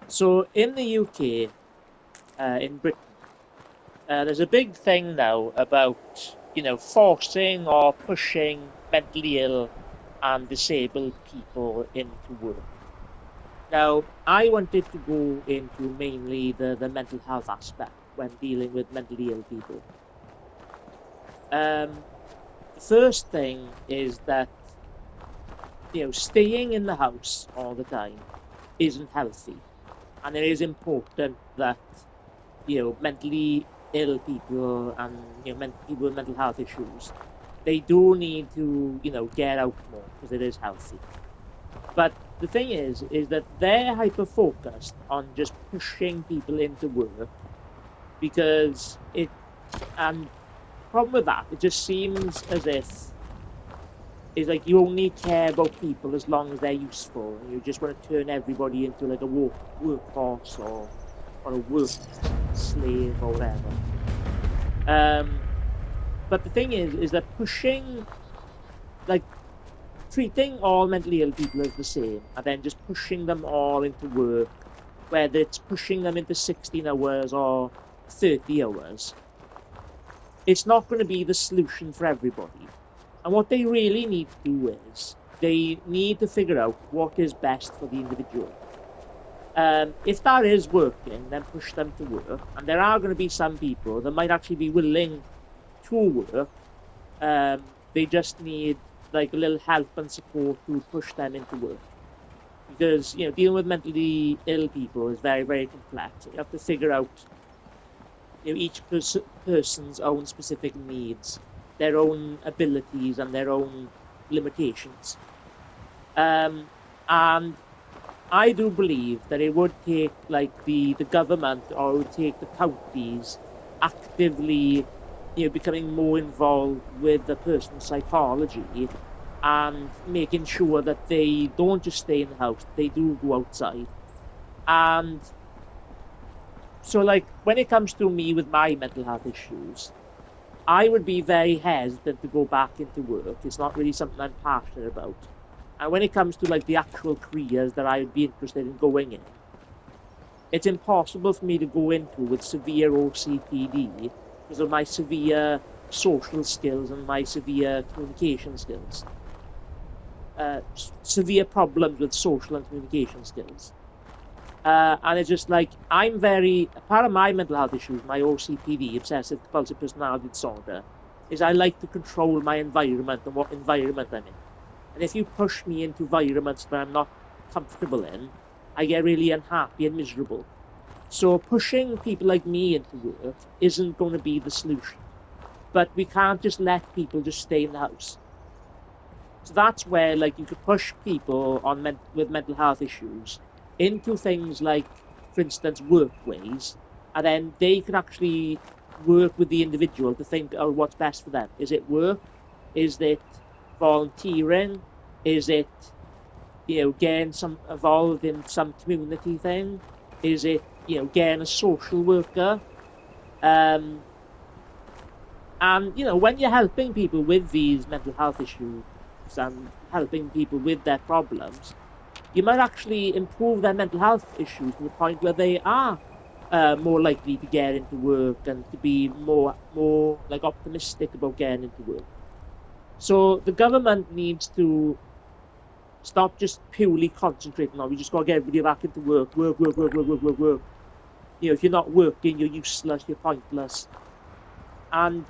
So in the UK, in Britain, there's a big thing now about, forcing or pushing mentally ill and disabled people into work. Now, I wanted to go into mainly the mental health aspect when dealing with mentally ill people. Um, the first thing is that, staying in the house all the time isn't healthy. And it is important that mentally ill people and people with mental health issues, they do need to get out more because it is healthy. But the thing is that they're hyper focused on just pushing people into work because it and problem with that, it just seems as if it's like you only care about people as long as they're useful, and you just want to turn everybody into like a workforce or a work slave or whatever. Um, but the thing is that pushing, like treating all mentally ill people as the same, and then just pushing them all into work, whether it's pushing them into 16 hours or 30 hours, it's not going to be the solution for everybody. And what they really need to do is they need to figure out what is best for the individual. If that is working, then push them to work. And there are going to be some people that might actually be willing to work. They just need like a little help and support to push them into work. Because dealing with mentally ill people is very, very complex. You have to figure out each person's own specific needs, their own abilities, and their own limitations. And I do believe that it would take like the government, or it would take the counties actively becoming more involved with the person's psychology and making sure that they don't just stay in the house, they do go outside. And so like when it comes to me with my mental health issues, I would be very hesitant to go back into work. It's not really something I'm passionate about. And when it comes to like the actual careers that I would be interested in going in, it's impossible for me to go into with severe OCPD because of my severe social skills and my severe communication skills. Severe problems with social and communication skills. And it's just like I'm very part of my mental health issues, my OCPD, obsessive compulsive personality disorder, is I like to control my environment and what environment I'm in. And if you push me into environments that I'm not comfortable in, I get really unhappy and miserable. So pushing people like me into work isn't going to be the solution. But we can't just let people just stay in the house. So that's where like you could push people with mental health issues into things like, for instance, workways, and then they can actually work with the individual to think, oh, what's best for them? Is it work? Is it volunteering? Is it getting some involved in some community thing? Is it getting a social worker? Um, and when you're helping people with these mental health issues and helping people with their problems, you might actually improve their mental health issues to the point where they are more likely to get into work and to be more like optimistic about getting into work. So the government needs to stop just purely concentrating on we just got to get everybody back into work. If you're not working, you're useless, you're pointless. And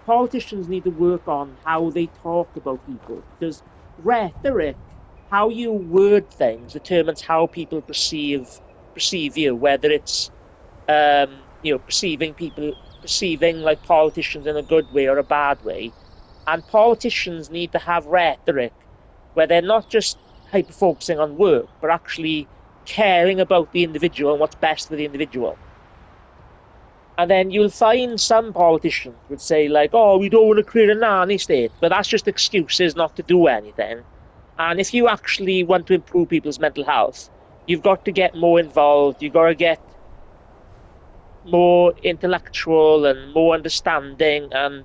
politicians need to work on how they talk about people, because rhetoric, how you word things, determines how people perceive you. Whether it's perceiving like politicians in a good way or a bad way. And politicians need to have rhetoric where they're not just hyper focusing on work, but actually caring about the individual and what's best for the individual. And then you'll find some politicians would say, like, oh, we don't want to create a nanny state, but that's just excuses not to do anything. And if you actually want to improve people's mental health, you've got to get more involved. You've got to get more intellectual and more understanding. And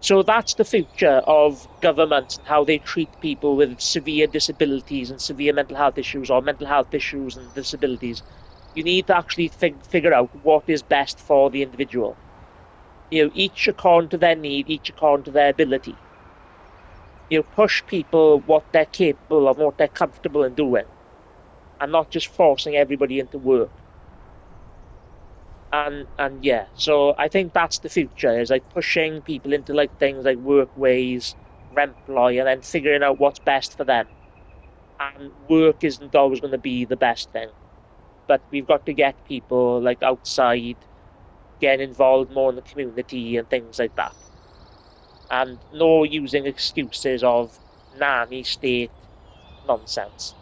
so that's the future of governments and how they treat people with severe disabilities and severe mental health issues, or mental health issues and disabilities. You need to actually figure out what is best for the individual. Each according to their need, each according to their ability. Push people what they're capable of, what they're comfortable in doing, and not just forcing everybody into work. And yeah, so I think that's the future, is like pushing people into like things like workways, employ, and then figuring out what's best for them. And work isn't always going to be the best thing, but we've got to get people like outside, getting involved more in the community and things like that. And no using excuses of nanny state nonsense.